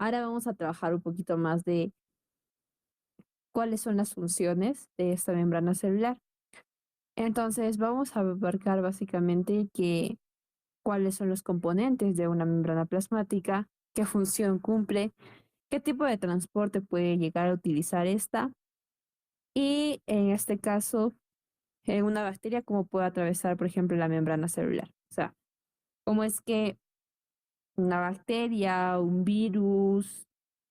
ahora vamos a trabajar un poquito más de cuáles son las funciones de esta membrana celular. Entonces, vamos a abarcar básicamente cuáles son los componentes de una membrana plasmática, qué función cumple, qué tipo de transporte puede llegar a utilizar esta y en este caso, en una bacteria, cómo puede atravesar, por ejemplo, la membrana celular. O sea, cómo es que una bacteria, un virus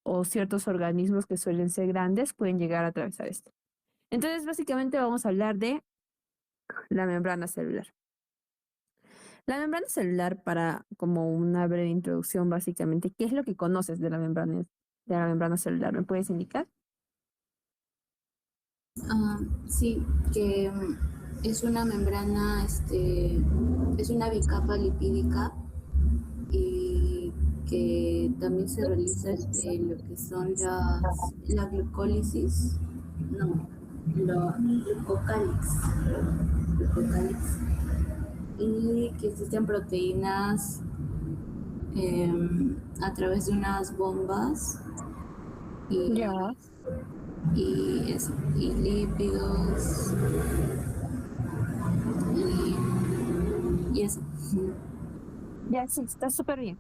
o ciertos organismos que suelen ser grandes pueden llegar a atravesar esto. Entonces, básicamente vamos a hablar de la membrana celular. La membrana celular, para como una breve introducción, básicamente, ¿qué es lo que conoces de la membrana celular? ¿Me puedes indicar? Sí, que es una membrana, es una bicapa lipídica y que también se realiza lo que son la glucólisis, no, la glucocálix, y que existen proteínas a través de unas bombas y, Ya, y lípidos y eso. ya sí, está súper bien.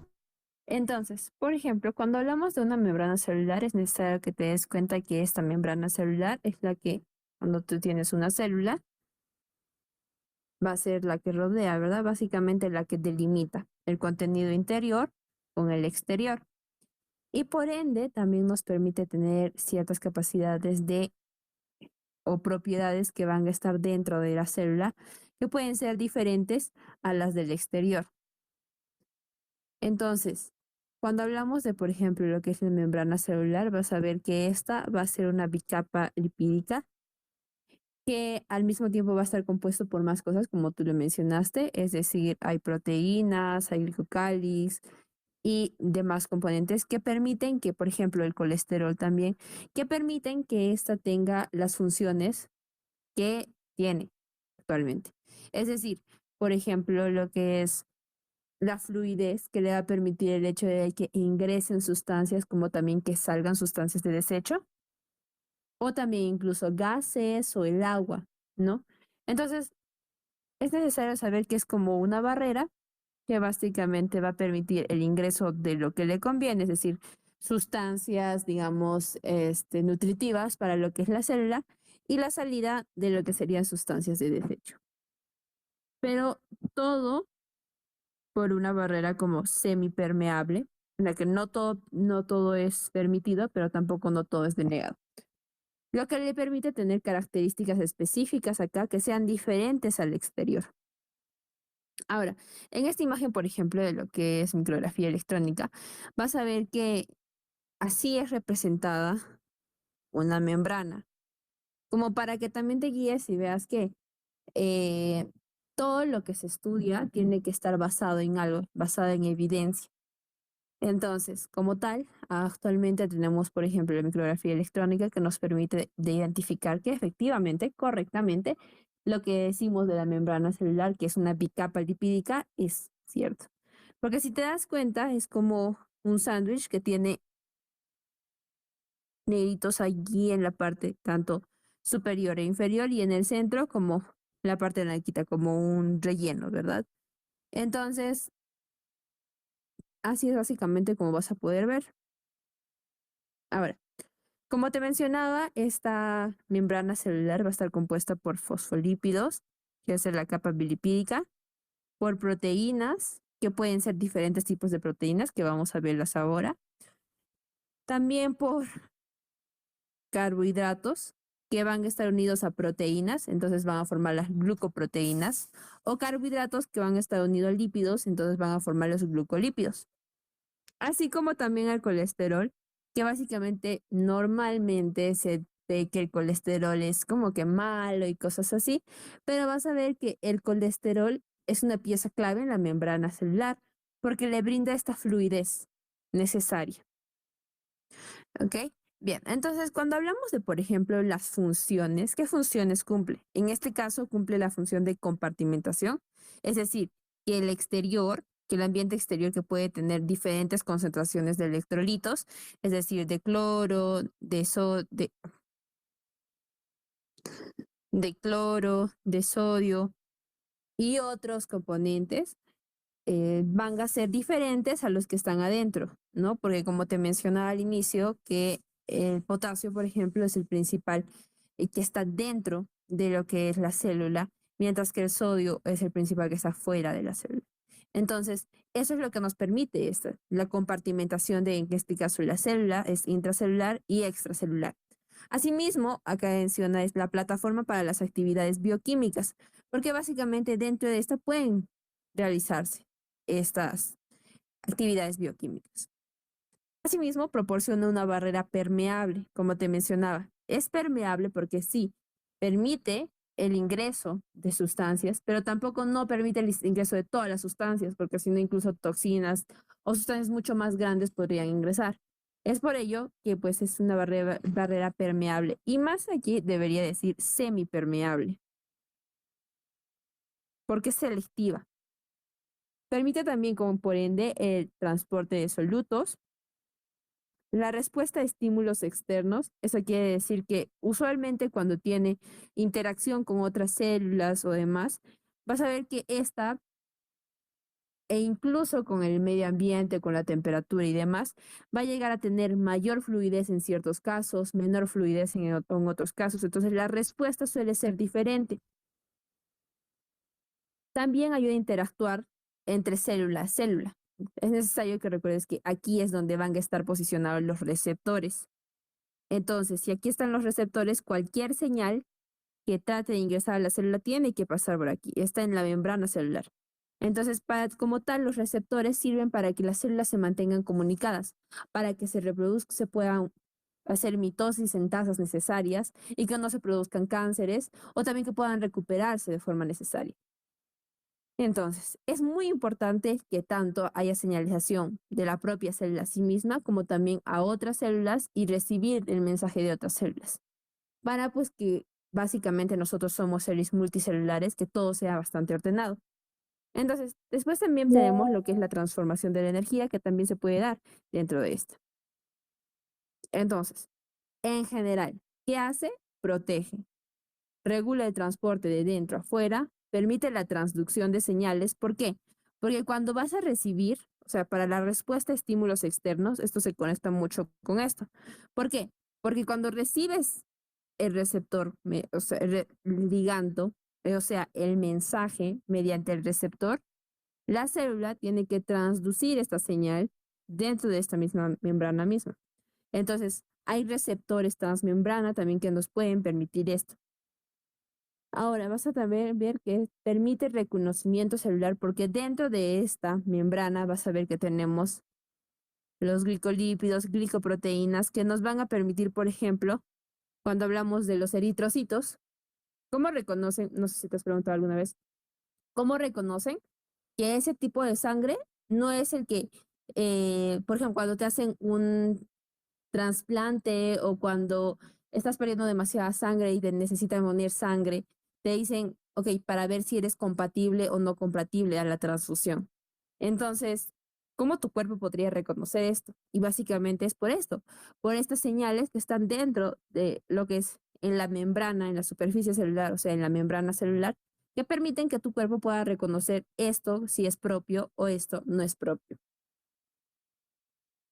Entonces, por ejemplo, cuando hablamos de una membrana celular, es necesario que te des cuenta que esta membrana celular es la que, cuando tú tienes una célula, va a ser la que rodea, ¿verdad? Básicamente la que delimita el contenido interior con el exterior. Y por ende, también nos permite tener ciertas capacidades o propiedades que van a estar dentro de la célula que pueden ser diferentes a las del exterior. Entonces, cuando hablamos de, por ejemplo, lo que es la membrana celular, vas a ver que esta va a ser una bicapa lipídica que al mismo tiempo va a estar compuesto por más cosas, como tú lo mencionaste, es decir, hay proteínas, hay glucólisis y demás componentes que permiten que, por ejemplo, el colesterol también, que permiten que ésta tenga las funciones que tiene actualmente. Es decir, por ejemplo, lo que es la fluidez que le va a permitir el hecho de que ingresen sustancias como también que salgan sustancias de desecho o también incluso gases o el agua, ¿no? Entonces, es necesario saber que es como una barrera que básicamente va a permitir el ingreso de lo que le conviene, es decir, sustancias, digamos, nutritivas para lo que es la célula y la salida de lo que serían sustancias de desecho. Pero todo por una barrera como semipermeable, en la que no todo es permitido, pero tampoco no todo es denegado. Lo que le permite tener características específicas acá que sean diferentes al exterior. Ahora, en esta imagen, por ejemplo, de lo que es micrografía electrónica, vas a ver que así es representada una membrana, como para que también te guíes y veas que eh, todo lo que se estudia tiene que estar basado en algo, basado en evidencia. Entonces, como tal, actualmente tenemos, por ejemplo, la micrografía electrónica que nos permite de identificar que efectivamente, correctamente, lo que decimos de la membrana celular, que es una bicapa lipídica, es cierto. Porque si te das cuenta, es como un sándwich que tiene negritos allí en la parte tanto superior e inferior y en el centro como la parte blanquita, como un relleno, ¿verdad? Entonces, así es básicamente como vas a poder ver. Ahora, como te mencionaba, esta membrana celular va a estar compuesta por fosfolípidos, que es la capa bilipídica, por proteínas, que pueden ser diferentes tipos de proteínas, que vamos a verlas ahora. También por carbohidratos, que van a estar unidos a proteínas, entonces van a formar las glucoproteínas, o carbohidratos que van a estar unidos a lípidos, entonces van a formar los glucolípidos. Así como también el colesterol, que básicamente normalmente se ve que el colesterol es como que malo y cosas así, pero vas a ver que el colesterol es una pieza clave en la membrana celular porque le brinda esta fluidez necesaria. ¿Ok? Bien, entonces cuando hablamos de, por ejemplo, las funciones, ¿qué funciones cumple? En este caso cumple la función de compartimentación, es decir, que el exterior que el ambiente exterior, que puede tener diferentes concentraciones de electrolitos, es decir, de cloro, de cloro, de sodio y otros componentes, van a ser diferentes a los que están adentro, ¿no? Porque como te mencionaba al inicio, que el potasio, por ejemplo, es el principal que está dentro de lo que es la célula, mientras que el sodio es el principal que está fuera de la célula. Entonces, eso es lo que nos permite la compartimentación de, en este caso, la célula es intracelular y extracelular. Asimismo, acá menciona es la plataforma para las actividades bioquímicas, porque básicamente dentro de esta pueden realizarse estas actividades bioquímicas. Asimismo, proporciona una barrera permeable, como te mencionaba. Es permeable porque sí, permite el ingreso de sustancias, pero tampoco no permite el ingreso de todas las sustancias, porque si no, incluso toxinas o sustancias mucho más grandes podrían ingresar. Es por ello que pues es una barrera permeable y más aquí debería decir semipermeable, porque es selectiva. Permite también, como por ende, el transporte de solutos, la respuesta a estímulos externos. Eso quiere decir que usualmente cuando tiene interacción con otras células o demás, vas a ver que esta, e incluso con el medio ambiente, con la temperatura y demás, va a llegar a tener mayor fluidez en ciertos casos, menor fluidez en otros casos. Entonces la respuesta suele ser diferente. También ayuda a interactuar entre célula a célula. Es necesario que recuerdes que aquí es donde van a estar posicionados los receptores. Entonces, si aquí están los receptores, cualquier señal que trate de ingresar a la célula tiene que pasar por aquí. Está en la membrana celular. Entonces, como tal, los receptores sirven para que las células se mantengan comunicadas, para que se reproduzcan, se puedan hacer mitosis en tasas necesarias y que no se produzcan cánceres o también que puedan recuperarse de forma necesaria. Entonces, es muy importante que tanto haya señalización de la propia célula a sí misma como también a otras células y recibir el mensaje de otras células. Para pues que básicamente nosotros somos seres multicelulares, que todo sea bastante ordenado. Entonces, después también tenemos lo que es la transformación de la energía que también se puede dar dentro de esta. Entonces, en general, ¿qué hace? Protege. Regula el transporte de dentro a afuera, permite la transducción de señales. ¿Por qué? Porque cuando vas a recibir, o sea, para la respuesta a estímulos externos, esto se conecta mucho con esto. ¿Por qué? Porque cuando recibes el receptor, o sea, el ligando, o sea, el mensaje mediante el receptor, la célula tiene que transducir esta señal dentro de esta misma membrana misma. Entonces, hay receptores transmembrana también que nos pueden permitir esto. Ahora vas a también ver que permite reconocimiento celular porque dentro de esta membrana vas a ver que tenemos los glicolípidos, glicoproteínas que nos van a permitir, por ejemplo, cuando hablamos de los eritrocitos, ¿cómo reconocen? No sé si te has preguntado alguna vez, ¿cómo reconocen que ese tipo de sangre no es el que, por ejemplo, cuando te hacen un trasplante o cuando estás perdiendo demasiada sangre y te necesitan poner sangre, te dicen, ok, para ver si eres compatible o no compatible a la transfusión. Entonces, ¿cómo tu cuerpo podría reconocer esto? Y básicamente es por esto, por estas señales que están dentro de lo que es en la membrana, en la superficie celular, o sea, en la membrana celular, que permiten que tu cuerpo pueda reconocer esto si es propio o esto no es propio.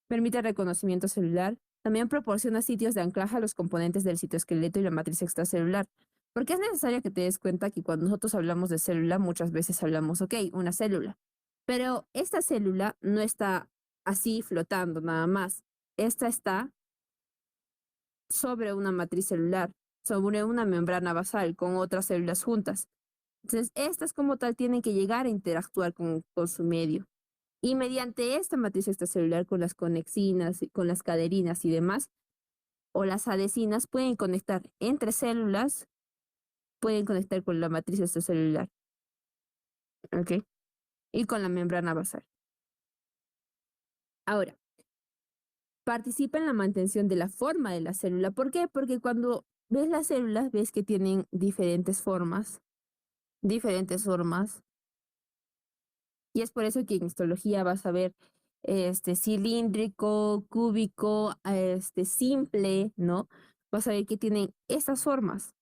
Permite reconocimiento celular. También proporciona sitios de anclaje a los componentes del citoesqueleto y la matriz extracelular. Porque es necesario que te des cuenta que cuando nosotros hablamos de célula, muchas veces hablamos, ok, una célula. Pero esta célula no está así flotando nada más. Esta está sobre una matriz celular, sobre una membrana basal con otras células juntas. Entonces, estas como tal tienen que llegar a interactuar con su medio. Y mediante esta matriz extracelular con las conexinas, con las caderinas y demás, o las adhesinas, pueden conectar entre células, pueden conectar con la matriz extracelular, ¿ok? Y con la membrana basal. Ahora, participa en la mantención de la forma de la célula. ¿Por qué? Porque cuando ves las células, ves que tienen diferentes formas, Y es por eso que en histología vas a ver cilíndrico, cúbico, simple, ¿no? Vas a ver que tienen estas formas.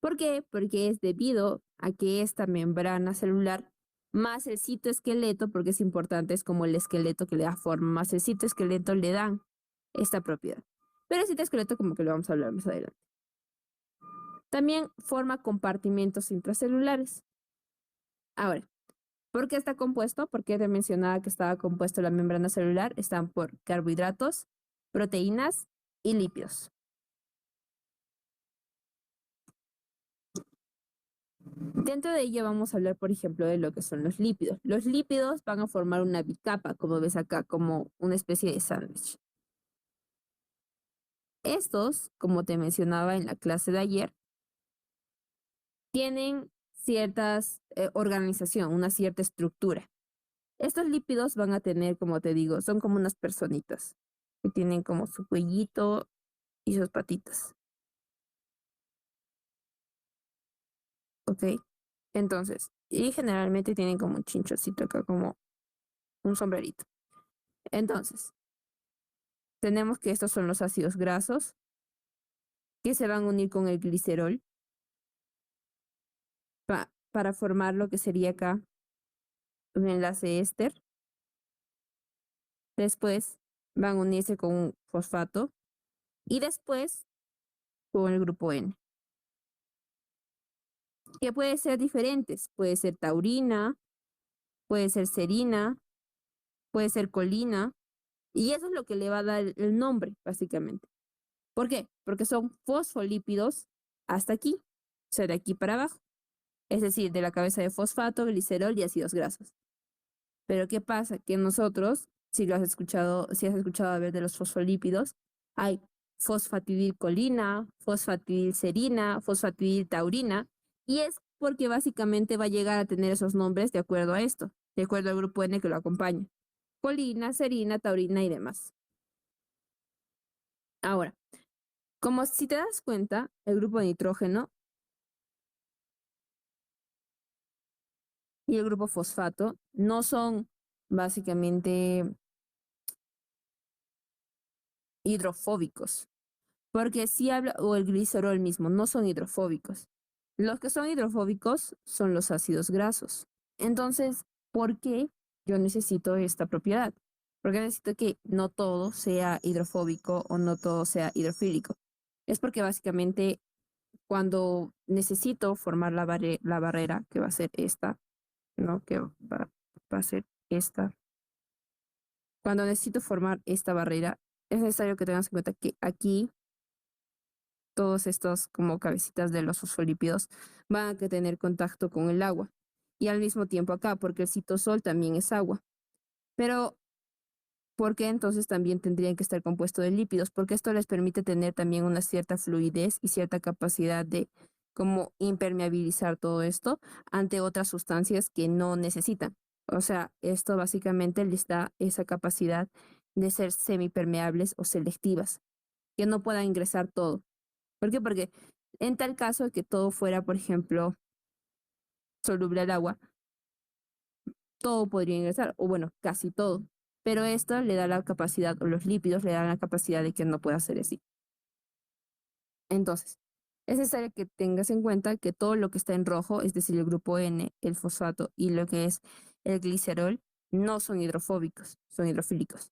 ¿Por qué? Porque es debido a que esta membrana celular más el citoesqueleto, porque es importante, es como el esqueleto que le da forma, más el citoesqueleto le dan esta propiedad. Pero el citoesqueleto como que lo vamos a hablar más adelante. También forma compartimentos intracelulares. Ahora, ¿por qué está compuesto? Porque te mencionaba que estaba compuesto la membrana celular. Están por carbohidratos, proteínas y lípidos. Dentro de ello vamos a hablar, por ejemplo, de lo que son los lípidos. Los lípidos van a formar una bicapa, como ves acá, como una especie de sándwich. Estos, como te mencionaba en la clase de ayer, tienen ciertas organización, una cierta estructura. Estos lípidos van a tener, como te digo, son como unas personitas que tienen como su cuellito y sus patitas. ¿Ok? Entonces, y generalmente tienen como un chinchocito acá, como un sombrerito. Entonces, tenemos que estos son los ácidos grasos que se van a unir con el glicerol para formar lo que sería acá un enlace éster. Después van a unirse con un fosfato y después con el grupo N, que puede ser diferentes. Puede ser taurina, puede ser serina, puede ser colina, y eso es lo que le va a dar el nombre, básicamente. ¿Por qué? Porque son fosfolípidos hasta aquí, o sea, de aquí para abajo. Es decir, de la cabeza de fosfato, glicerol y ácidos grasos. Pero ¿qué pasa? Que nosotros, si lo has escuchado, si has escuchado hablar de los fosfolípidos, hay fosfatidilcolina, fosfatidilserina, fosfatidiltaurina, y es porque básicamente va a llegar a tener esos nombres de acuerdo a esto, de acuerdo al grupo N que lo acompaña. Colina, serina, taurina y demás. Ahora, como si te das cuenta, el grupo de nitrógeno y el grupo fosfato no son básicamente hidrofóbicos, porque si habla, o el glicerol mismo, no son hidrofóbicos. Los que son hidrofóbicos son los ácidos grasos. Entonces, ¿por qué yo necesito esta propiedad? Porque necesito que no todo sea hidrofóbico o no todo sea hidrofílico. Es porque básicamente cuando necesito formar la barrera, que va a ser esta, ¿no? Que va a ser esta. Cuando necesito formar esta barrera, es necesario que tengas en cuenta que aquí todos estos como cabecitas de los fosfolípidos van a que tener contacto con el agua. Y al mismo tiempo acá, porque el citosol también es agua. Pero, ¿por qué entonces también tendrían que estar compuestos de lípidos? Porque esto les permite tener también una cierta fluidez y cierta capacidad de como impermeabilizar todo esto ante otras sustancias que no necesitan. O sea, esto básicamente les da esa capacidad de ser semipermeables o selectivas, que no puedan ingresar todo. ¿Por qué? Porque en tal caso que todo fuera, por ejemplo, soluble al agua, todo podría ingresar, o bueno, casi todo. Pero esto le da la capacidad, o los lípidos le dan la capacidad de que no pueda ser así. Entonces, es necesario que tengas en cuenta que todo lo que está en rojo, es decir, el grupo N, el fosfato y lo que es el glicerol, no son hidrofóbicos, son hidrofílicos.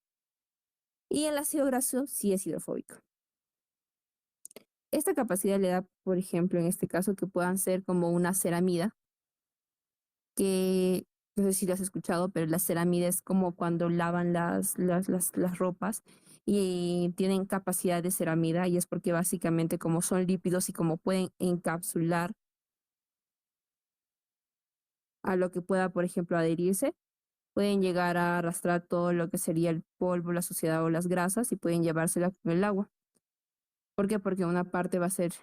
Y el ácido graso sí es hidrofóbico. Esta capacidad le da, por ejemplo, en este caso, que puedan ser como una ceramida, que no sé si lo has escuchado, pero la ceramida es como cuando lavan las ropas y tienen capacidad de ceramida y es porque básicamente como son lípidos y como pueden encapsular a lo que pueda, por ejemplo, adherirse, pueden llegar a arrastrar todo lo que sería el polvo, la suciedad o las grasas y pueden llevársela con el agua. ¿Por qué? Porque una parte va a ser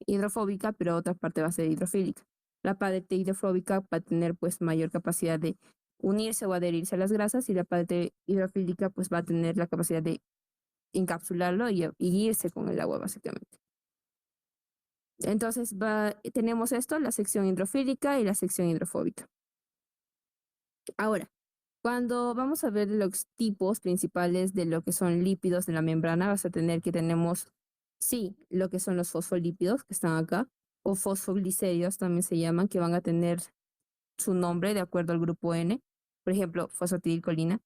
hidrofóbica, pero otra parte va a ser hidrofílica. La parte hidrofóbica va a tener pues mayor capacidad de unirse o adherirse a las grasas y la parte hidrofílica pues va a tener la capacidad de encapsularlo y irse con el agua básicamente. Entonces tenemos esto, la sección hidrofílica y la sección hidrofóbica. Ahora, cuando vamos a ver los tipos principales de lo que son lípidos de la membrana, vas a tener que tenemos, sí, lo que son los fosfolípidos que están acá, o fosfoglicéridos también se llaman, que van a tener su nombre de acuerdo al grupo N, por ejemplo, fosfatidilcolina,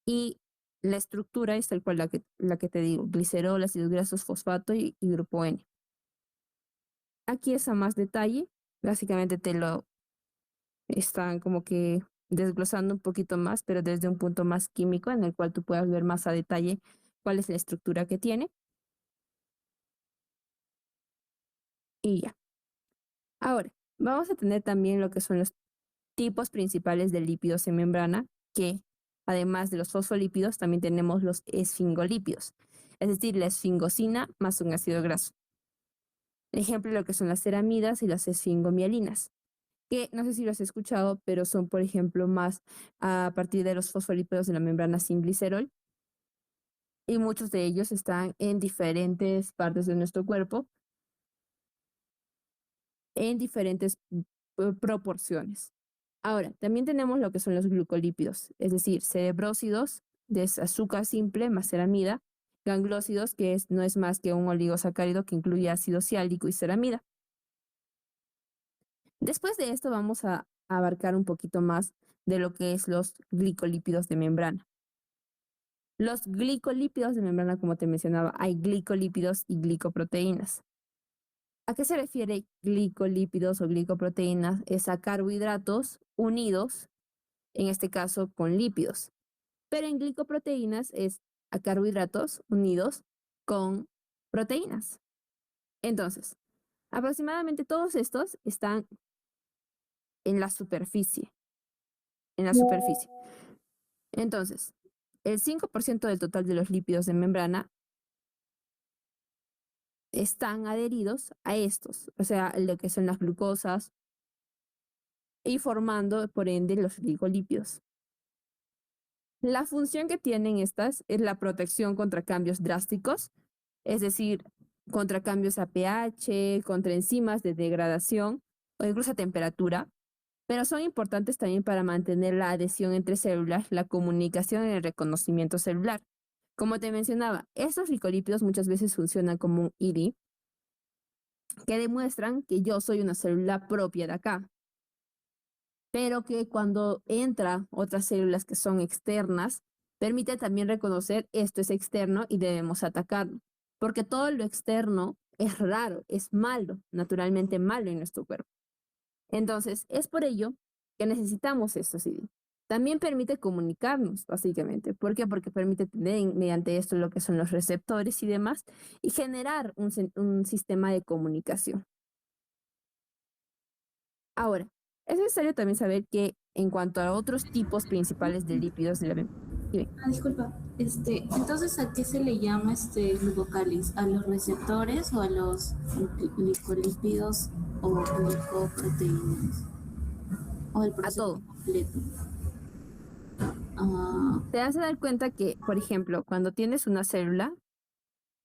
y la estructura es tal cual la que te digo, glicerol, ácidos grasos, fosfato y grupo N. Aquí es a más detalle, básicamente te lo están como que desglosando un poquito más, pero desde un punto más químico en el cual tú puedas ver más a detalle cuál es la estructura que tiene y ya. Ahora, vamos a tener también lo que son los tipos principales de lípidos en membrana, que además de los fosfolípidos, también tenemos los esfingolípidos, es decir, la esfingosina más un ácido graso. Ejemplo, lo que son las ceramidas y las esfingomielinas, que no sé si los has escuchado, pero son, por ejemplo, más a partir de los fosfolípidos de la membrana sin glicerol, y muchos de ellos están en diferentes partes de nuestro cuerpo, en diferentes proporciones. Ahora, también tenemos lo que son los glucolípidos, es decir, cerebrósidos, de azúcar simple más ceramida, ganglósidos, que no es más que un oligosacárido que incluye ácido siálico y ceramida. Después de esto vamos a abarcar un poquito más de lo que es los glicolípidos de membrana. Los glicolípidos de membrana, como te mencionaba, hay glicolípidos y glicoproteínas. ¿A qué se refiere glicolípidos o glicoproteínas? Es a carbohidratos unidos, en este caso con lípidos. Pero en glicoproteínas es a carbohidratos unidos con proteínas. Entonces, aproximadamente todos estos están en la superficie, en la superficie. Entonces, el 5% del total de los lípidos de membrana están adheridos a estos, o sea, lo que son las glucosas y formando, por ende, los glicolípidos. La función que tienen estas es la protección contra cambios drásticos, es decir, contra cambios a pH, contra enzimas de degradación o incluso a temperatura, pero son importantes también para mantener la adhesión entre células, la comunicación y el reconocimiento celular. Como te mencionaba, estos glicolípidos muchas veces funcionan como un ID que demuestran que yo soy una célula propia de acá, pero que cuando entra otras células que son externas, permite también reconocer esto es externo y debemos atacarlo, porque todo lo externo es raro, es malo, naturalmente malo en nuestro cuerpo. Entonces, es por ello que necesitamos esto CD. También permite comunicarnos, básicamente. ¿Por qué? Porque permite tener mediante esto lo que son los receptores y demás y generar un sistema de comunicación. Ahora, es necesario también saber que en cuanto a otros tipos principales de lípidos de la dime. Disculpa, entonces, ¿a qué se le llama este glucocáliz? ¿A los receptores o a los glicolípidos o glicoproteínas? ¿O el A proceso todo. completo? Ah, Te vas a dar cuenta que, por ejemplo, cuando tienes una célula,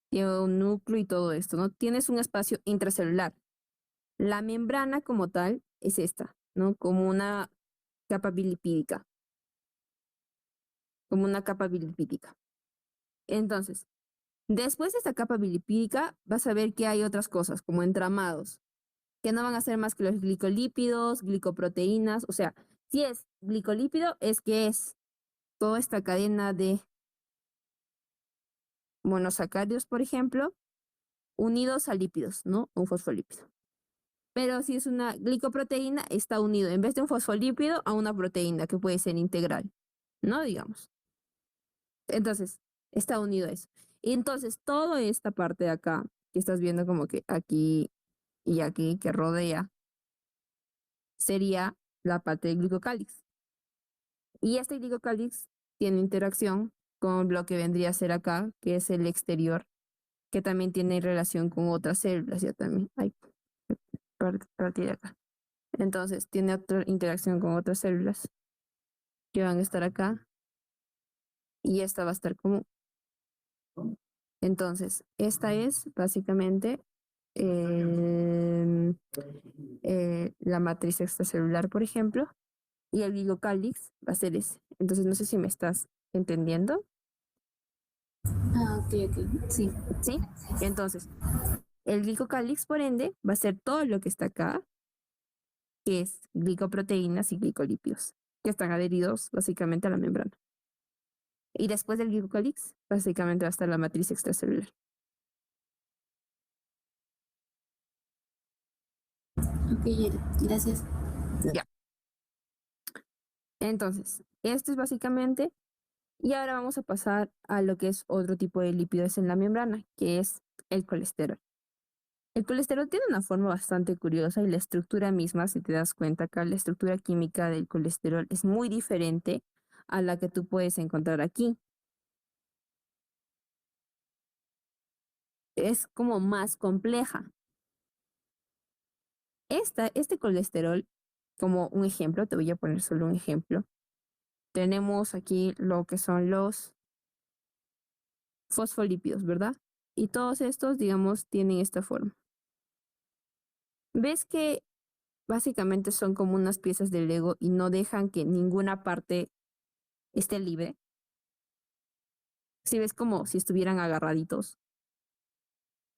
tiene un núcleo y todo esto, ¿no? Tienes un espacio intracelular. La membrana como tal es esta, ¿no? Como una capa bilipídica, como una capa bilipídica. Entonces, después de esta capa bilipídica, vas a ver que hay otras cosas, como entramados, que no van a ser más que los glicolípidos, glicoproteínas, o sea, si es glicolípido, es que es toda esta cadena de monosacáridos, por ejemplo, unidos a lípidos, ¿no? Un fosfolípido. Pero si es una glicoproteína, está unido en vez de un fosfolípido a una proteína que puede ser integral, ¿no? Digamos. Entonces, está unido a eso. Y entonces, toda esta parte de acá, que estás viendo como que aquí y aquí, que rodea, sería la parte del glicocálix. Y este glicocálix tiene interacción con lo que vendría a ser acá, que es el exterior, que también tiene relación con otras células, ya también hay parte de acá. Entonces, tiene otra interacción con otras células que van a estar acá y esta va a estar como. Entonces, esta es básicamente la matriz extracelular, por ejemplo, y el glicocálix va a ser ese. Entonces no sé si me estás entendiendo. Ah, ok, ok. Sí. ¿Sí? Entonces, el glicocálix, por ende, va a ser todo lo que está acá, que es glicoproteínas y glicolípidos, que están adheridos básicamente a la membrana. Y después del glicocálix, básicamente va a estar la matriz extracelular. Ok, Yere, gracias. Ya. Entonces, esto es básicamente, y ahora vamos a pasar a lo que es otro tipo de lípidos en la membrana, que es el colesterol. El colesterol tiene una forma bastante curiosa y la estructura misma, si te das cuenta acá, la estructura química del colesterol es muy diferente a la que tú puedes encontrar aquí. Es como más compleja. Este colesterol, como un ejemplo, te voy a poner solo un ejemplo. Tenemos aquí lo que son los fosfolípidos, ¿verdad? Y todos estos, digamos, tienen esta forma. ¿Ves que básicamente son como unas piezas de Lego y no dejan que ninguna parte esté libre? Si ves como si estuvieran agarraditos.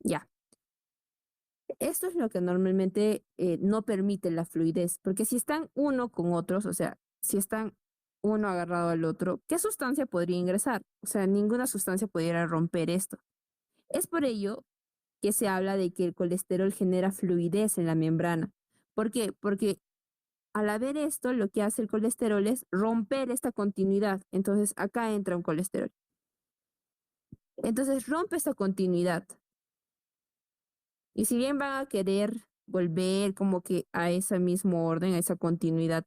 Ya. Esto es lo que normalmente no permite la fluidez, porque si están uno con otros, o sea, si están uno agarrado al otro, ¿qué sustancia podría ingresar? O sea, ninguna sustancia pudiera romper esto. Es por ello que se habla de que el colesterol genera fluidez en la membrana. ¿Por qué? Porque al haber esto, lo que hace el colesterol es romper esta continuidad. Entonces, acá entra un colesterol. Entonces, rompe esta continuidad. Y si bien van a querer volver como que a ese mismo orden, a esa continuidad,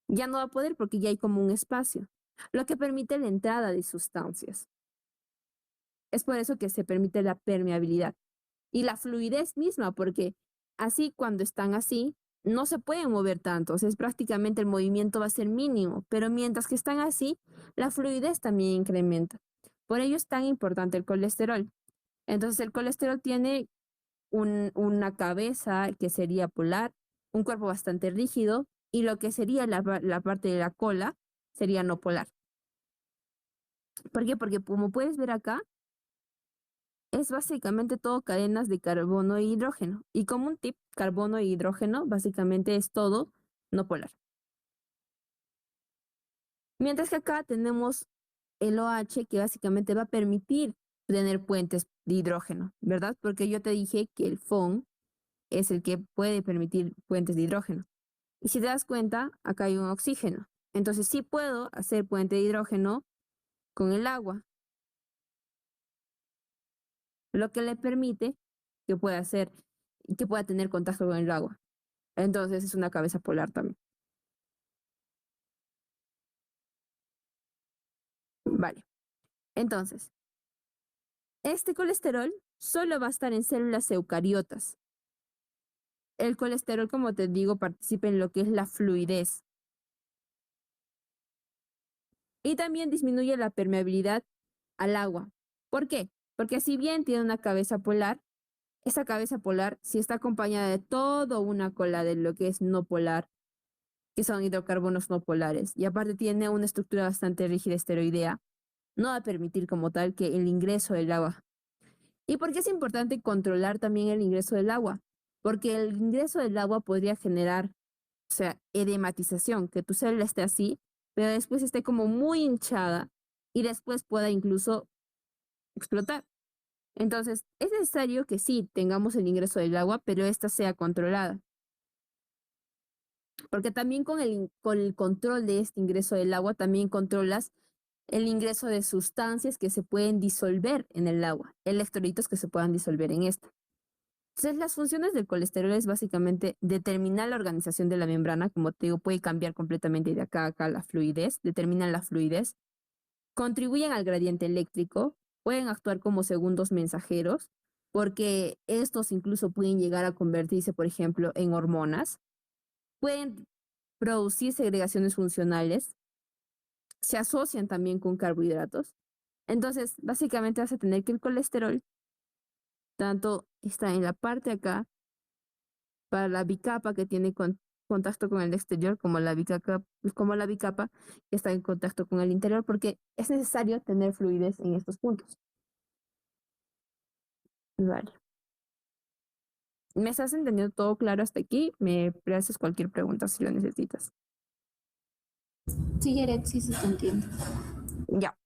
ya no va a poder porque ya hay como un espacio, lo que permite la entrada de sustancias. Es por eso que se permite la permeabilidad y la fluidez misma, porque así cuando están así, no se pueden mover tanto, o sea, es prácticamente el movimiento va a ser mínimo, pero mientras que están así, la fluidez también incrementa. Por ello es tan importante el colesterol. Entonces el colesterol tiene una cabeza que sería polar, un cuerpo bastante rígido y lo que sería la parte de la cola sería no polar. ¿Por qué? Porque como puedes ver acá, es básicamente todo cadenas de carbono e hidrógeno. Y como un tip, carbono e hidrógeno básicamente es todo no polar. Mientras que acá tenemos el OH que básicamente va a permitir tener puentes de hidrógeno, ¿verdad? Porque yo te dije que el FON es el que puede permitir puentes de hidrógeno. Y si te das cuenta, acá hay un oxígeno. Entonces sí puedo hacer puente de hidrógeno con el agua, lo que le permite que pueda hacer y que pueda tener contacto con el agua. Entonces es una cabeza polar también. Vale. Entonces, este colesterol solo va a estar en células eucariotas. El colesterol, como te digo, participa en lo que es la fluidez y también disminuye la permeabilidad al agua. ¿Por qué? Porque si bien tiene una cabeza polar, esta cabeza polar, si está acompañada de toda una cola de lo que es no polar, que son hidrocarbonos no polares, y aparte tiene una estructura bastante rígida esteroidea, no va a permitir como tal que el ingreso del agua. ¿Y por qué es importante controlar también el ingreso del agua? Porque el ingreso del agua podría generar, o sea, edematización, que tu célula esté así, pero después esté como muy hinchada y después pueda incluso explotar. Entonces, es necesario que sí tengamos el ingreso del agua, pero ésta sea controlada. Porque también con el control de este ingreso del agua, también controlas el ingreso de sustancias que se pueden disolver en el agua, electrolitos que se puedan disolver en esta. Entonces, las funciones del colesterol es básicamente determinar la organización de la membrana, como te digo, puede cambiar completamente de acá a acá la fluidez, determinan la fluidez, contribuyen al gradiente eléctrico, pueden actuar como segundos mensajeros, porque estos incluso pueden llegar a convertirse, por ejemplo, en hormonas, pueden producir segregaciones funcionales, se asocian también con carbohidratos. Entonces, básicamente vas a tener que el colesterol, tanto está en la parte acá, para la bicapa que tiene contacto con el exterior, como la bicapa que está en contacto con el interior, porque es necesario tener fluidez en estos puntos. Vale. ¿Me estás entendiendo todo claro hasta aquí? Me haces cualquier pregunta si lo necesitas. Sí, Jared, sí, sí, te entiendo. Ya.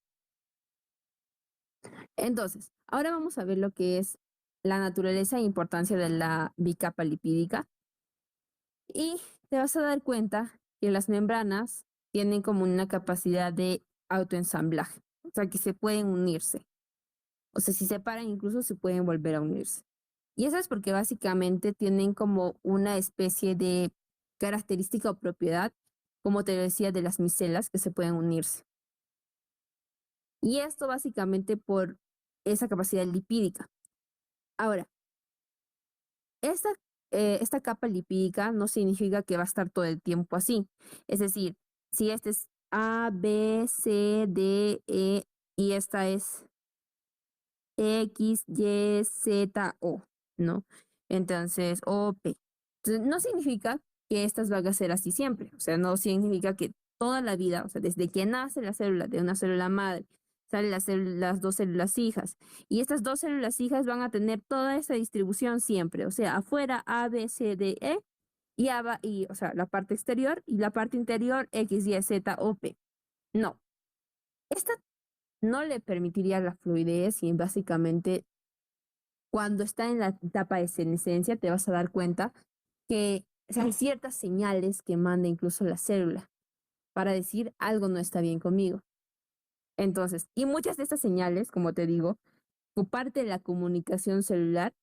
Entonces, ahora vamos a ver lo que es la naturaleza e importancia de la bicapa lipídica. Y te vas a dar cuenta que las membranas tienen como una capacidad de autoensamblaje, o sea, que se pueden unirse. O sea, si se separan, incluso se pueden volver a unirse. Y eso es porque básicamente tienen como una especie de característica o propiedad, como te decía, de las micelas que se pueden unirse. Y esto básicamente por esa capacidad lipídica. Ahora, esta, esta capa lipídica no significa que va a estar todo el tiempo así. Es decir, si este es A, B, C, D, E y esta es X, Y, Z, O, ¿no? Entonces, O, P. Entonces, no significa que estas van a ser así siempre. O sea, no significa que toda la vida, o sea, desde que nace la célula de una célula madre, salen las dos células hijas. Y estas dos células hijas van a tener toda esa distribución siempre. O sea, afuera A, B, C, D, E y, o sea, la parte exterior y la parte interior X, Y, Z, O, P. No. Esta no le permitiría la fluidez y básicamente cuando está en la etapa de senescencia te vas a dar cuenta que o sea, hay ciertas señales que manda incluso la célula para decir algo no está bien conmigo. Entonces, y muchas de estas señales, como te digo, como parte de la comunicación celular,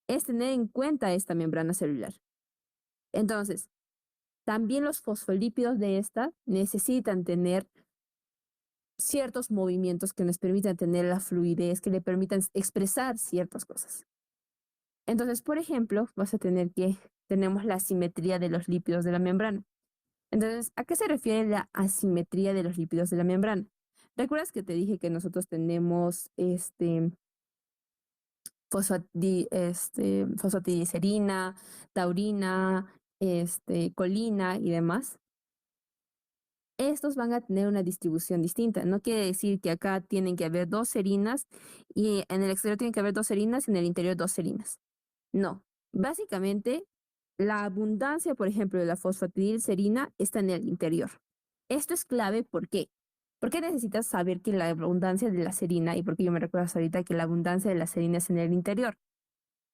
es tener en cuenta esta membrana celular. Entonces, también los fosfolípidos de esta necesitan tener ciertos movimientos que les permitan tener la fluidez, que le permitan expresar ciertas cosas. Entonces, por ejemplo, vas a tener que tenemos la asimetría de los lípidos de la membrana. Entonces, ¿a qué se refiere la asimetría de los lípidos de la membrana? ¿Recuerdas que te dije que nosotros tenemos fosfatidilcerina, taurina, colina y demás? Estos van a tener una distribución distinta. No quiere decir que acá tienen que haber dos serinas y en el exterior tienen que haber dos serinas y en el interior dos serinas. No. Básicamente, la abundancia, por ejemplo, de la fosfatidilcerina está en el interior. Esto es clave, ¿por qué? Porque necesitas saber que la abundancia de la serina, y porque yo me recuerdo ahorita que la abundancia de la serina es en el interior.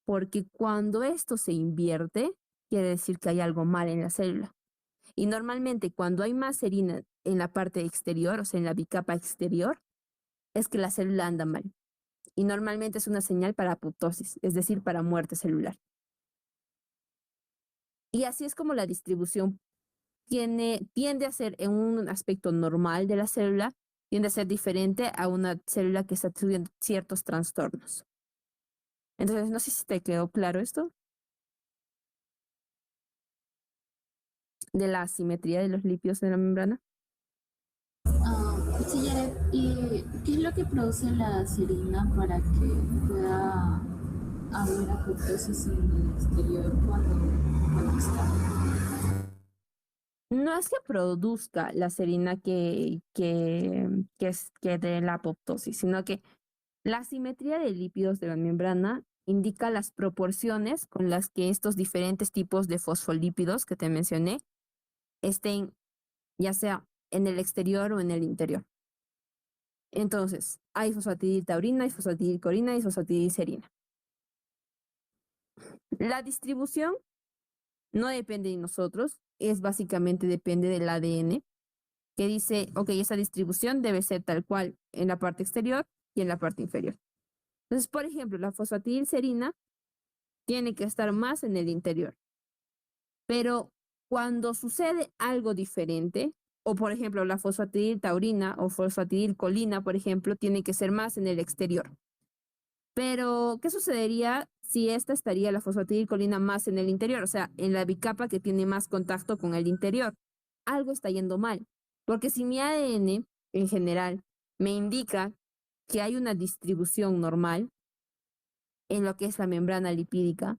Porque cuando esto se invierte, quiere decir que hay algo mal en la célula. Y normalmente cuando hay más serina en la parte exterior, o sea, en la bicapa exterior, es que la célula anda mal. Y normalmente es una señal para apoptosis, es decir, para muerte celular. Y así es como la distribución tiende a ser en un aspecto normal de la célula, tiende a ser diferente a una célula que está teniendo ciertos trastornos. Entonces, no sé si te quedó claro esto de la asimetría de los lípidos de la membrana. Sí, Jared, ¿y qué es lo que produce la serina para que pueda haber apoptosis en el exterior cuando está? No es que produzca la serina que de la apoptosis, sino que la asimetría de lípidos de la membrana indica las proporciones con las que estos diferentes tipos de fosfolípidos que te mencioné estén ya sea en el exterior o en el interior. Entonces, hay fosfatidiltaurina, hay fosfatidilcolina y fosfatidilcerina. La distribución no depende de nosotros, es básicamente depende del ADN, que dice, ok, esa distribución debe ser tal cual en la parte exterior y en la parte inferior. Entonces, por ejemplo, la fosfatidilcerina tiene que estar más en el interior. Pero cuando sucede algo diferente, o por ejemplo la fosfatidiltaurina o fosfatidilcolina, por ejemplo, tiene que ser más en el exterior. Pero, ¿qué sucedería si esta estaría la fosfatidilcolina más en el interior? O sea, en la bicapa que tiene más contacto con el interior. Algo está yendo mal. Porque si mi ADN en general me indica que hay una distribución normal en lo que es la membrana lipídica,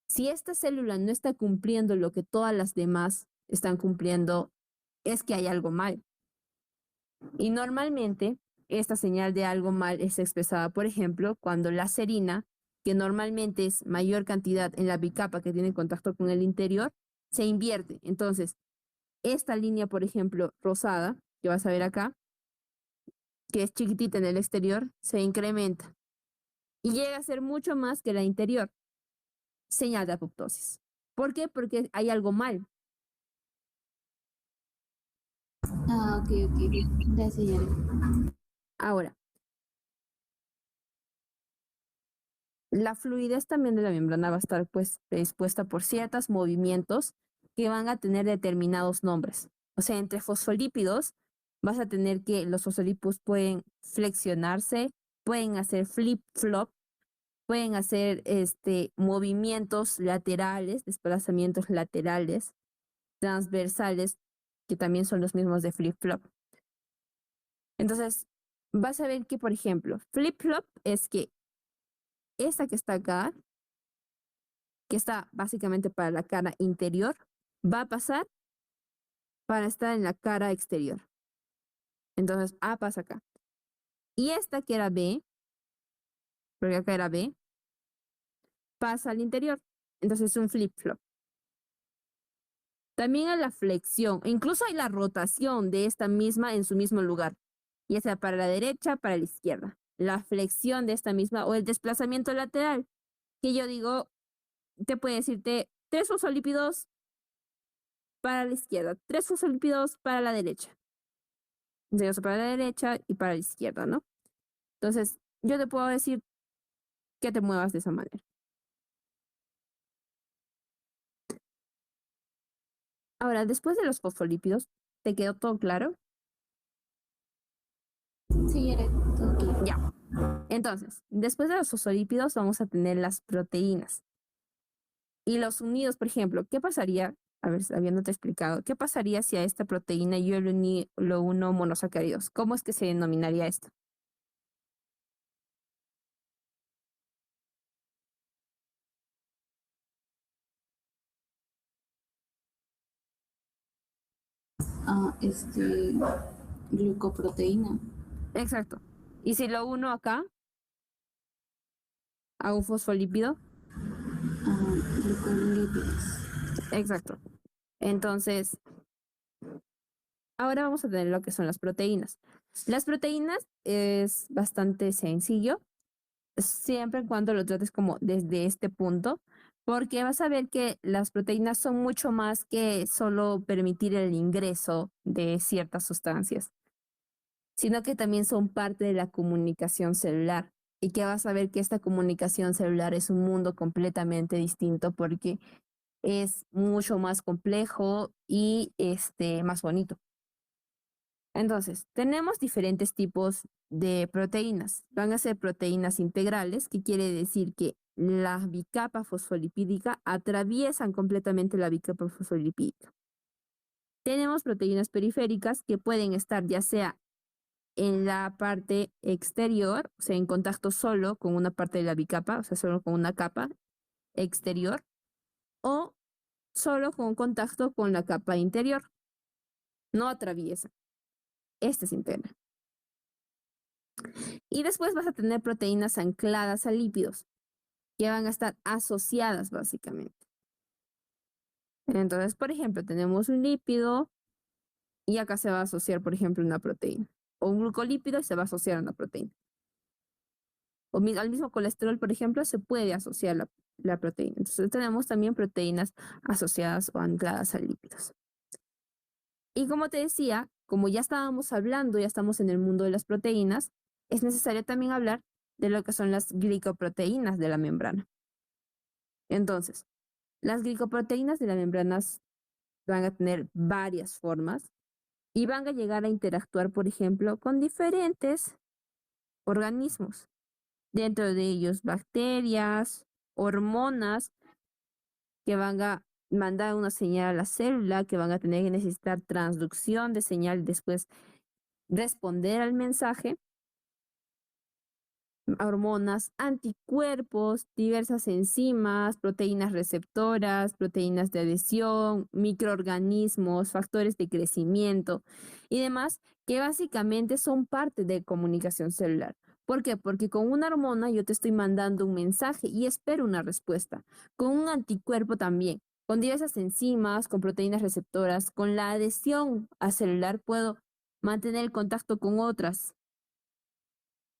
Si esta célula no está cumpliendo lo que todas las demás están cumpliendo, es que hay algo mal. Y normalmente esta señal de algo mal es expresada, por ejemplo, cuando la serina, que normalmente es mayor cantidad en la bicapa que tiene contacto con el interior, se invierte. Entonces, esta línea, por ejemplo, rosada, que vas a ver acá, que es chiquitita en el exterior, se incrementa y llega a ser mucho más que la interior. Señal de apoptosis. ¿Por qué? Porque hay algo mal. Ah, ok, ok. Gracias, Yara. Ahora, la fluidez también de la membrana va a estar pues predispuesta por ciertos movimientos que van a tener determinados nombres. O sea, entre fosfolípidos vas a tener que los fosfolípidos pueden flexionarse, pueden hacer flip-flop, pueden hacer movimientos laterales, desplazamientos laterales, transversales, que también son los mismos de flip-flop. Entonces, vas a ver que, por ejemplo, flip-flop es que esta que está acá, que está básicamente para la cara interior, va a pasar para estar en la cara exterior. Entonces, A pasa acá. Y esta que era B, porque acá era B, pasa al interior. Entonces es un flip-flop. También hay la flexión, incluso hay la rotación de esta misma en su mismo lugar, ya sea para la derecha, para la izquierda. La flexión de esta misma o el desplazamiento lateral, que yo digo, te puede decirte 3 fosfolípidos para la izquierda, 3 fosfolípidos para la derecha. O sea, para la derecha y para la izquierda, ¿no? Entonces, yo te puedo decir que te muevas de esa manera. Ahora, después de los fosfolípidos, ¿te quedó todo claro? Sí, Yara, todo claro. Ya. Entonces, después de los fosfolípidos vamos a tener las proteínas. Y los unidos, por ejemplo, ¿qué pasaría? A ver, habiéndote explicado, ¿qué pasaría si a esta proteína yo lo uno monosacáridos? ¿Cómo es que se denominaría esto? Ah, glucoproteína. Exacto. Y si lo uno acá, a un fosfolípido, Ah, glucolípidos. exacto. Entonces, ahora vamos a tener lo que son las proteínas. Las proteínas es bastante sencillo, siempre y cuando lo trates como desde este punto, porque vas a ver que las proteínas son mucho más que solo permitir el ingreso de ciertas sustancias, sino que también son parte de la comunicación celular. Y que vas a ver que esta comunicación celular es un mundo completamente distinto porque es mucho más complejo y más bonito. Entonces, tenemos diferentes tipos de proteínas. Van a ser proteínas integrales, que quiere decir que la bicapa fosfolipídica atraviesan completamente la bicapa fosfolipídica. Tenemos proteínas periféricas que pueden estar ya sea en la parte exterior, o sea, en contacto solo con una parte de la bicapa, o sea, solo con una capa exterior, o solo con contacto con la capa interior. No atraviesa. Este se integra. Y después vas a tener proteínas ancladas a lípidos, que van a estar asociadas básicamente. Entonces, por ejemplo, tenemos un lípido y acá se va a asociar, por ejemplo, una proteína. O un glucolípido y se va a asociar a una proteína. O al mismo colesterol, por ejemplo, se puede asociar la proteína. Entonces tenemos también proteínas asociadas o ancladas a lípidos. Y como te decía, como ya estábamos hablando, ya estamos en el mundo de las proteínas, es necesario también hablar de lo que son las glicoproteínas de la membrana. Entonces, las glicoproteínas de las membranas van a tener varias formas y van a llegar a interactuar, por ejemplo, con diferentes organismos. Dentro de ellos, bacterias, hormonas que van a mandar una señal a la célula, que van a tener que necesitar transducción de señal y después responder al mensaje. hormonas, anticuerpos, diversas enzimas, proteínas receptoras, proteínas de adhesión, microorganismos, factores de crecimiento y demás, que básicamente son parte de comunicación celular. ¿Por qué? Porque con una hormona yo te estoy mandando un mensaje y espero una respuesta. Con un anticuerpo también. Con diversas enzimas, con proteínas receptoras, con la adhesión a celular puedo mantener el contacto con otras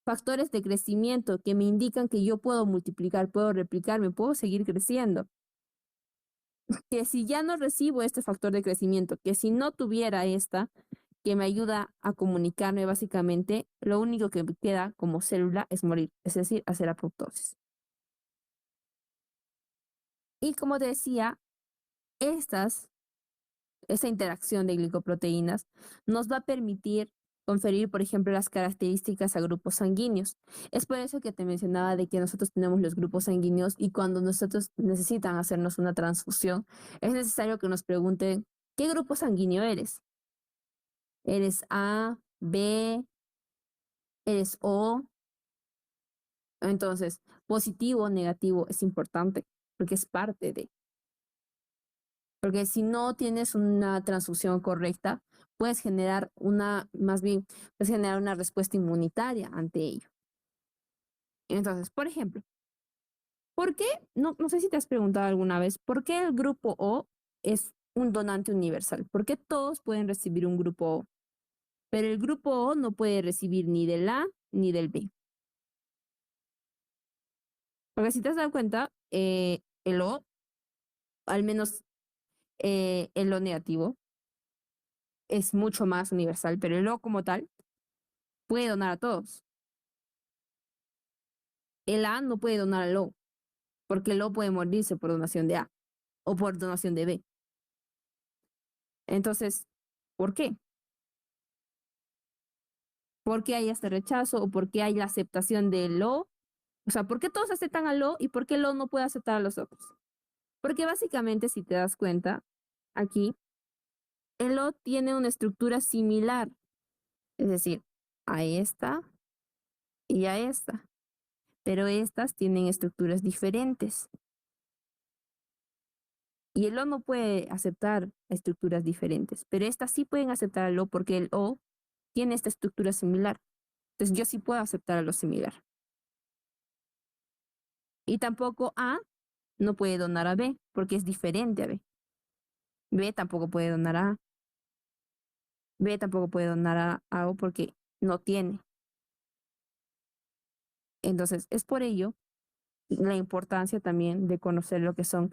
factores de crecimiento que me indican que yo puedo multiplicar, puedo replicarme, puedo seguir creciendo. Que si ya no recibo este factor de crecimiento, que si no tuviera esta, que me ayuda a comunicarme básicamente, lo único que me queda como célula es morir, es decir, hacer apoptosis. Y como te decía, esta interacción de glicoproteínas nos va a permitir conferir, por ejemplo, las características a grupos sanguíneos. Es por eso que te mencionaba de que nosotros tenemos los grupos sanguíneos y cuando nosotros necesitan hacernos una transfusión, es necesario que nos pregunten, ¿qué grupo sanguíneo eres? ¿Eres A, B, eres O? Entonces, positivo o negativo es importante porque es parte de. Porque si no tienes una transfusión correcta, más bien, puedes generar una respuesta inmunitaria ante ello. Entonces, por ejemplo, ¿por qué? No sé si te has preguntado alguna vez, ¿por qué el grupo O es un donante universal? ¿Por qué todos pueden recibir un grupo O? Pero el grupo O no puede recibir ni del A ni del B. Porque si te has dado cuenta, el O, al menos el O negativo, es mucho más universal, pero el O como tal puede donar a todos. El A no puede donar al O, porque el O puede morirse por donación de A o por donación de B. Entonces, ¿por qué? ¿Por qué hay este rechazo o por qué hay la aceptación del O? O sea, ¿por qué todos aceptan al O y por qué el O no puede aceptar a los otros? Porque básicamente, si te das cuenta, aquí, el O tiene una estructura similar, es decir, a esta y a esta, pero estas tienen estructuras diferentes. Y el O no puede aceptar estructuras diferentes, pero estas sí pueden aceptar al O porque el O tiene esta estructura similar. Entonces yo sí puedo aceptar a lo similar. Y tampoco A no puede donar a B porque es diferente a B. B tampoco puede donar a A. B tampoco puede donar a O porque no tiene. Entonces es por ello la importancia también de conocer lo que son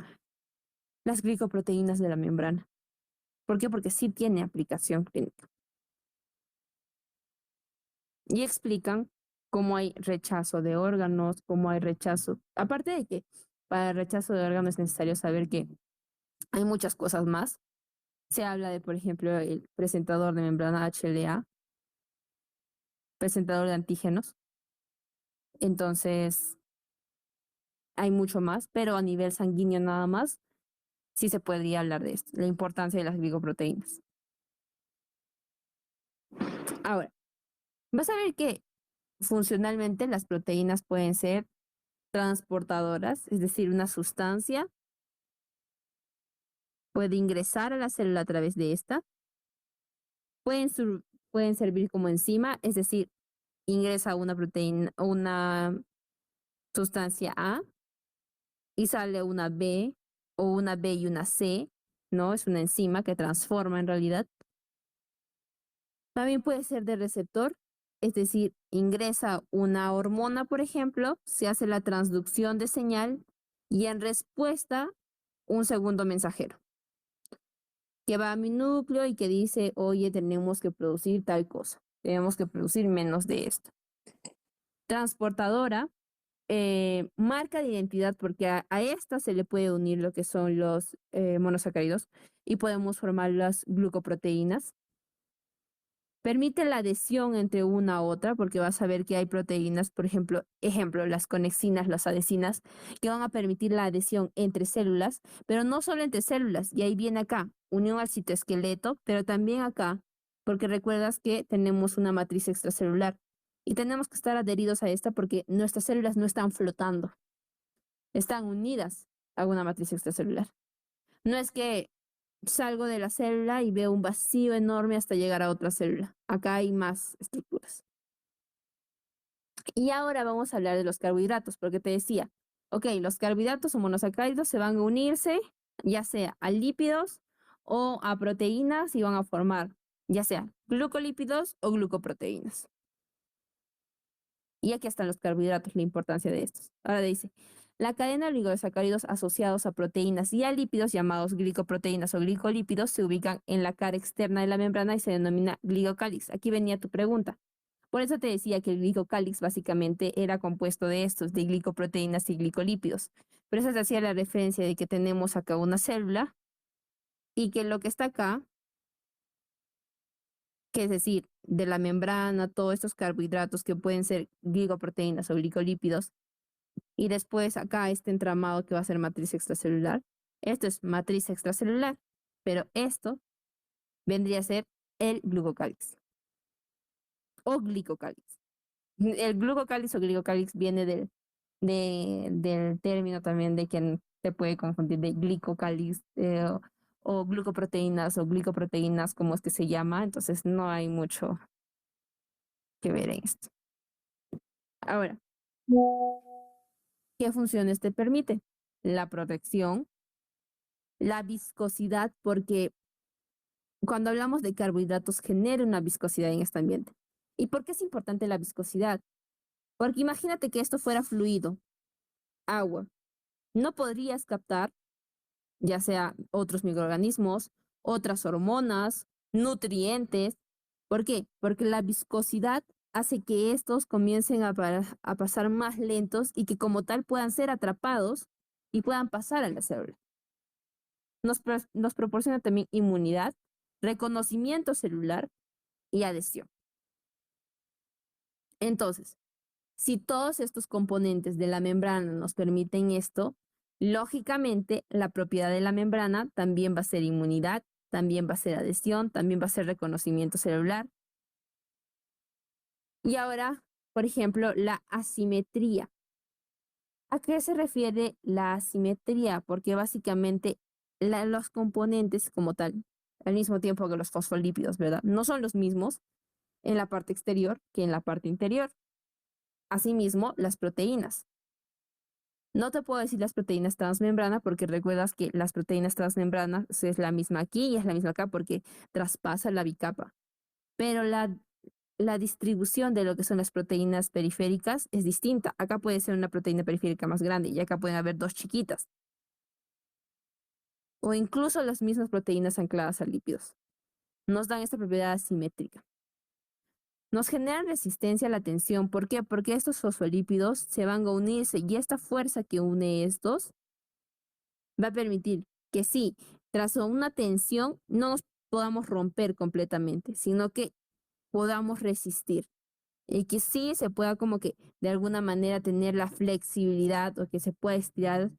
las glicoproteínas de la membrana. ¿Por qué? Porque sí tiene aplicación clínica. Y explican cómo hay rechazo de órganos, cómo hay rechazo. Aparte de que para el rechazo de órganos es necesario saber que hay muchas cosas más. Se habla de, por ejemplo, el presentador de membrana HLA, presentador de antígenos. Entonces, hay mucho más, pero a nivel sanguíneo nada más, sí se podría hablar de esto, la importancia de las glicoproteínas. Ahora, vas a ver que funcionalmente las proteínas pueden ser transportadoras, es decir, una sustancia puede ingresar a la célula a través de esta, pueden, pueden servir como enzima, es decir, ingresa una proteína, una sustancia A y sale una B o una B y una C, ¿no? Es una enzima que transforma en realidad. También puede ser de receptor, es decir, ingresa una hormona, por ejemplo, se hace la transducción de señal y en respuesta un segundo mensajero que va a mi núcleo y que dice, oye, tenemos que producir tal cosa, tenemos que producir menos de esto. Transportadora, marca de identidad, porque a esta se le puede unir lo que son los monosacáridos y podemos formar las glucoproteínas. Permite la adhesión entre una a otra, porque vas a ver que hay proteínas, por ejemplo, las conexinas, las adhesinas, que van a permitir la adhesión entre células, pero no solo entre células, y ahí viene acá, unión al citoesqueleto, pero también acá, porque recuerdas que tenemos una matriz extracelular. Y tenemos que estar adheridos a esta porque nuestras células no están flotando, están unidas a una matriz extracelular. No es que salgo de la célula y veo un vacío enorme hasta llegar a otra célula. Acá hay más estructuras. Y ahora vamos a hablar de los carbohidratos, porque te decía, ok, los carbohidratos o monosacáridos se van a unirse ya sea a lípidos o a proteínas y van a formar ya sea glucolípidos o glucoproteínas. Y aquí están los carbohidratos, la importancia de estos. Ahora dice, la cadena de oligosacáridos asociados a proteínas y a lípidos llamados glicoproteínas o glicolípidos se ubican en la cara externa de la membrana y se denomina glicocálix. Aquí venía tu pregunta. Por eso te decía que el glicocálix básicamente era compuesto de estos, de glicoproteínas y glicolípidos. Por eso te hacía la referencia de que tenemos acá una célula y que lo que está acá, que es decir, de la membrana, todos estos carbohidratos que pueden ser glicoproteínas o glicolípidos, y después acá este entramado que va a ser matriz extracelular. Esto es matriz extracelular, pero esto vendría a ser el glucocálix o glicocálix. El glucocálix o glicocálix viene del término también de que te puede confundir de glicocálix o glucoproteínas o glicoproteínas, como es que se llama. Entonces no hay mucho que ver en esto. Ahora, ¿qué funciones te permite? La protección, la viscosidad, porque cuando hablamos de carbohidratos genera una viscosidad en este ambiente. ¿Y por qué es importante la viscosidad? Porque imagínate que esto fuera fluido, agua. No podrías captar ya sea otros microorganismos, otras hormonas, nutrientes. ¿Por qué? Porque la viscosidad hace que estos comiencen a pasar más lentos y que como tal puedan ser atrapados y puedan pasar a la célula. Nos proporciona también inmunidad, reconocimiento celular y adhesión. Entonces, si todos estos componentes de la membrana nos permiten esto, lógicamente la propiedad de la membrana también va a ser inmunidad, también va a ser adhesión, también va a ser reconocimiento celular. Y ahora, por ejemplo, la asimetría. ¿A qué se refiere la asimetría? Porque básicamente los componentes como tal, al mismo tiempo que los fosfolípidos, ¿verdad? No son los mismos en la parte exterior que en la parte interior. Asimismo, las proteínas. No te puedo decir las proteínas transmembrana porque recuerdas que las proteínas transmembrana es la misma aquí y es la misma acá porque traspasa la bicapa. Pero la distribución de lo que son las proteínas periféricas es distinta. Acá puede ser una proteína periférica más grande y acá pueden haber dos chiquitas. O incluso las mismas proteínas ancladas a lípidos. Nos dan esta propiedad asimétrica. Nos generan resistencia a la tensión. ¿Por qué? Porque estos fosfolípidos se van a unirse y esta fuerza que une estos va a permitir que sí, tras una tensión no nos podamos romper completamente, sino que podamos resistir y que sí se pueda como que de alguna manera tener la flexibilidad o que se pueda estirar,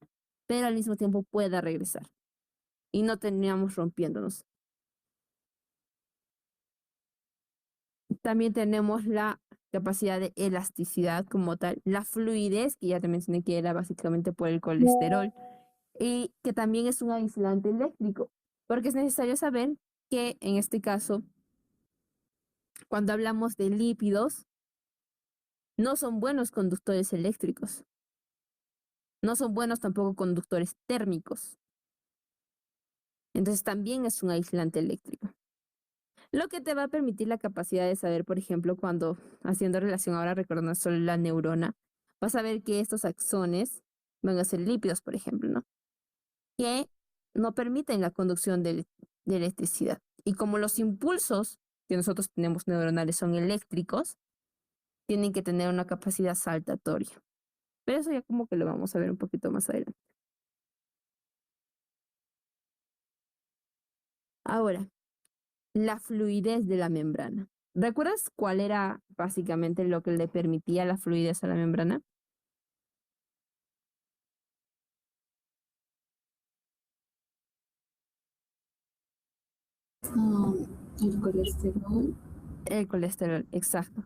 pero al mismo tiempo pueda regresar y no terminamos rompiéndonos. También tenemos la capacidad de elasticidad como tal, la fluidez, que ya te mencioné que era básicamente por el colesterol, y que también es un aislante eléctrico, porque es necesario saber que en este caso, cuando hablamos de lípidos, no son buenos conductores eléctricos, no son buenos tampoco conductores térmicos, entonces también es un aislante eléctrico. Lo que te va a permitir la capacidad de saber, por ejemplo, cuando haciendo relación ahora recordando solo la neurona, vas a ver que estos axones van a ser lípidos, por ejemplo, ¿no? Que no permiten la conducción de electricidad. Y como los impulsos que nosotros tenemos neuronales son eléctricos, tienen que tener una capacidad saltatoria. Pero eso ya como que lo vamos a ver un poquito más adelante. Ahora, la fluidez de la membrana. ¿Recuerdas cuál era básicamente lo que le permitía la fluidez a la membrana? El colesterol. El colesterol, exacto.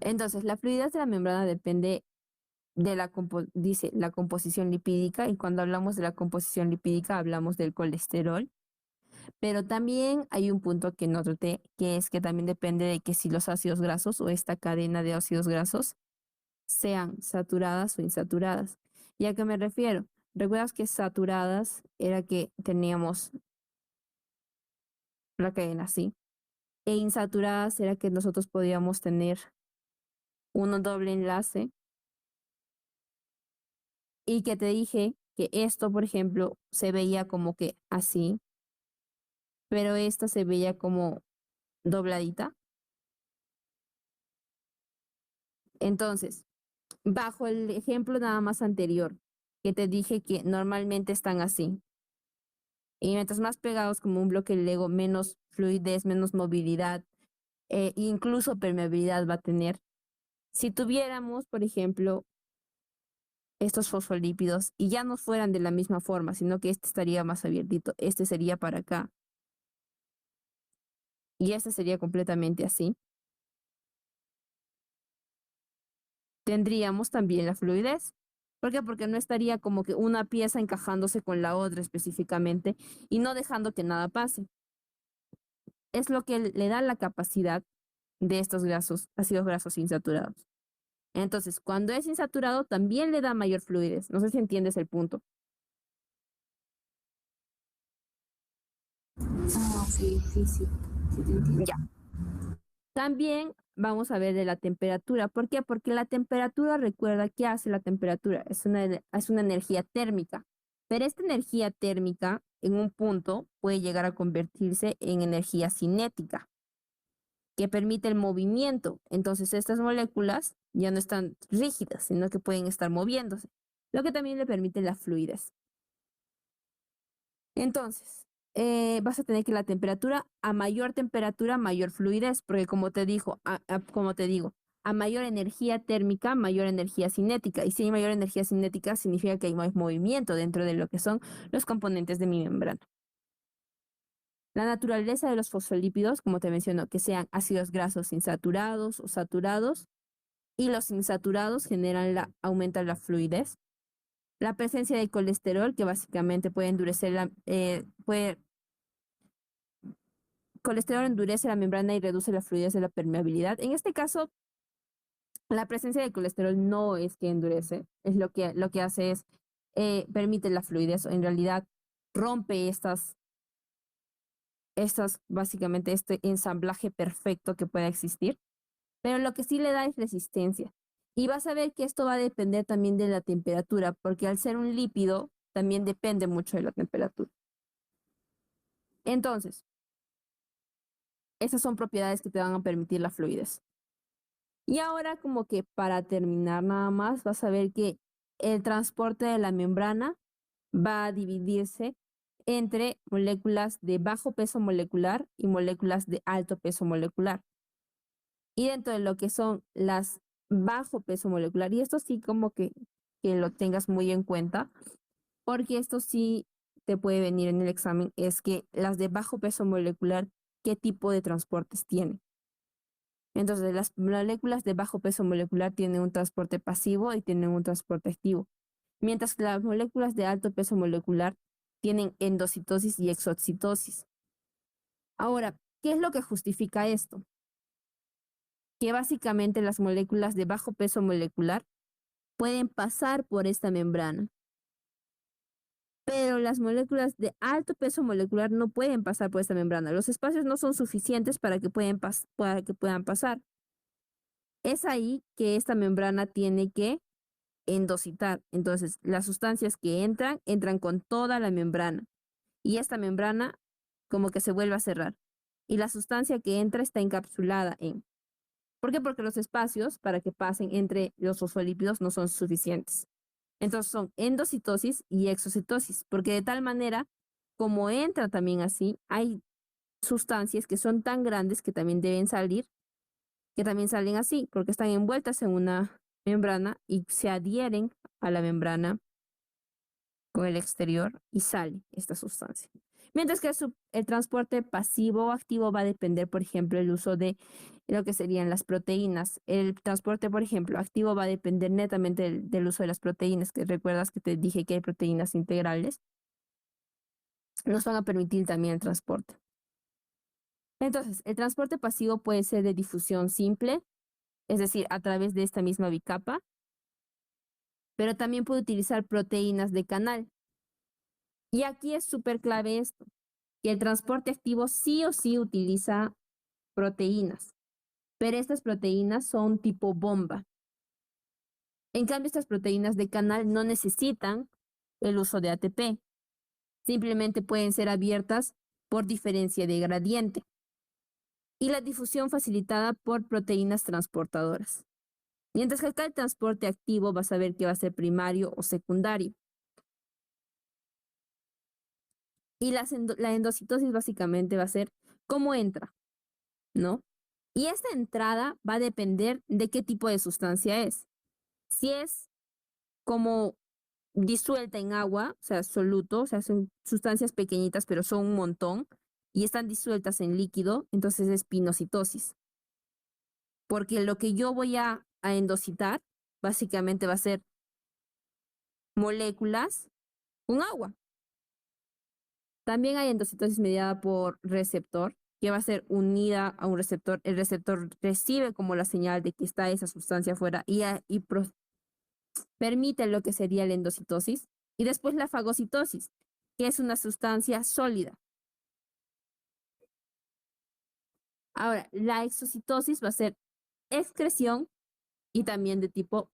Entonces, la fluidez de la membrana depende de dice la composición lipídica, y cuando hablamos de la composición lipídica hablamos del colesterol, pero también hay un punto que no traté, que es que también depende de que si los ácidos grasos o esta cadena de ácidos grasos sean saturadas o insaturadas. ¿Y a qué me refiero? ¿Recuerdas que saturadas era que teníamos la cadena así? E insaturadas era que nosotros podíamos tener un doble enlace, y que te dije que esto, por ejemplo, se veía como que así, pero esta se veía como dobladita. Entonces, bajo el ejemplo nada más anterior, que te dije que normalmente están así, y mientras más pegados como un bloque de Lego, menos fluidez, menos movilidad, incluso permeabilidad va a tener. Si tuviéramos, por ejemplo, estos fosfolípidos y ya no fueran de la misma forma, sino que este estaría más abiertito, este sería para acá y este sería completamente así, tendríamos también la fluidez. ¿Por qué? Porque no estaría como que una pieza encajándose con la otra específicamente y no dejando que nada pase. Es lo que le da la capacidad de estos grasos, ácidos grasos insaturados. Entonces, cuando es insaturado, también le da mayor fluidez. No sé si entiendes el punto. Ah, ok, sí, sí, sí te entiendo. Ya. También vamos a ver de la temperatura. ¿Por qué? Porque la temperatura, recuerda, ¿qué hace la temperatura? Es una energía térmica. Pero esta energía térmica, en un punto, puede llegar a convertirse en energía cinética, que permite el movimiento. Entonces, estas moléculas ya no están rígidas, sino que pueden estar moviéndose, lo que también le permite la fluidez. Entonces, vas a tener que la temperatura, mayor fluidez, porque como te digo, a mayor energía térmica, mayor energía cinética. Y si hay mayor energía cinética, significa que hay más movimiento dentro de lo que son los componentes de mi membrana. La naturaleza de los fosfolípidos, como te menciono, que sean ácidos grasos insaturados o saturados, y los insaturados aumentan la fluidez. La presencia de colesterol, que básicamente puede endurecer colesterol endurece la membrana y reduce la fluidez de la permeabilidad. En este caso, la presencia de colesterol no es que endurece, es lo que hace es permite la fluidez, o en realidad rompe básicamente este ensamblaje perfecto que pueda existir, pero lo que sí le da es resistencia. Y vas a ver que esto va a depender también de la temperatura, porque al ser un lípido, también depende mucho de la temperatura. Entonces, esas son propiedades que te van a permitir la fluidez. Y ahora, como que para terminar nada más, vas a ver que el transporte de la membrana va a dividirse entre moléculas de bajo peso molecular y moléculas de alto peso molecular. Y dentro de lo que son las bajo peso molecular, y esto sí como que lo tengas muy en cuenta, porque esto sí te puede venir en el examen, es que las de bajo peso molecular, ¿qué tipo de transportes tienen? Entonces, las moléculas de bajo peso molecular tienen un transporte pasivo y tienen un transporte activo, mientras que las moléculas de alto peso molecular tienen endocitosis y exocitosis. Ahora, ¿qué es lo que justifica esto? Que básicamente las moléculas de bajo peso molecular pueden pasar por esta membrana, pero las moléculas de alto peso molecular no pueden pasar por esta membrana. Los espacios no son suficientes para que puedan pasar. Es ahí que esta membrana tiene que endocitar. Entonces, las sustancias que entran con toda la membrana, y esta membrana como que se vuelve a cerrar. Y la sustancia que entra está encapsulada en. ¿Por qué? Porque los espacios para que pasen entre los fosfolípidos no son suficientes. Entonces son endocitosis y exocitosis, porque de tal manera, como entra también así, hay sustancias que son tan grandes que también deben salir, que también salen así, porque están envueltas en una membrana y se adhieren a la membrana con el exterior y sale esta sustancia. Mientras que el transporte pasivo o activo va a depender, por ejemplo, el uso de lo que serían las proteínas. El transporte, por ejemplo, activo va a depender netamente del uso de las proteínas, que recuerdas que te dije que hay proteínas integrales, nos van a permitir también el transporte. Entonces, el transporte pasivo puede ser de difusión simple, es decir, a través de esta misma bicapa, pero también puede utilizar proteínas de canal. Y aquí es súper clave esto, que el transporte activo sí o sí utiliza proteínas, pero estas proteínas son tipo bomba. En cambio, estas proteínas de canal no necesitan el uso de ATP, simplemente pueden ser abiertas por diferencia de gradiente y la difusión facilitada por proteínas transportadoras. Mientras que acá el transporte activo vas a ver que va a ser primario o secundario. Y la endocitosis básicamente va a ser cómo entra, ¿no? Y esta entrada va a depender de qué tipo de sustancia es. Si es como disuelta en agua, o sea, soluto, o sea, son sustancias pequeñitas, pero son un montón, y están disueltas en líquido, entonces es pinocitosis. Porque lo que yo voy a endocitar, básicamente va a ser moléculas con agua. También hay endocitosis mediada por receptor, que va a ser unida a un receptor. El receptor recibe como la señal de que está esa sustancia afuera y permite lo que sería la endocitosis. Y después la fagocitosis, que es una sustancia sólida. Ahora, la exocitosis va a ser excreción y también de tipo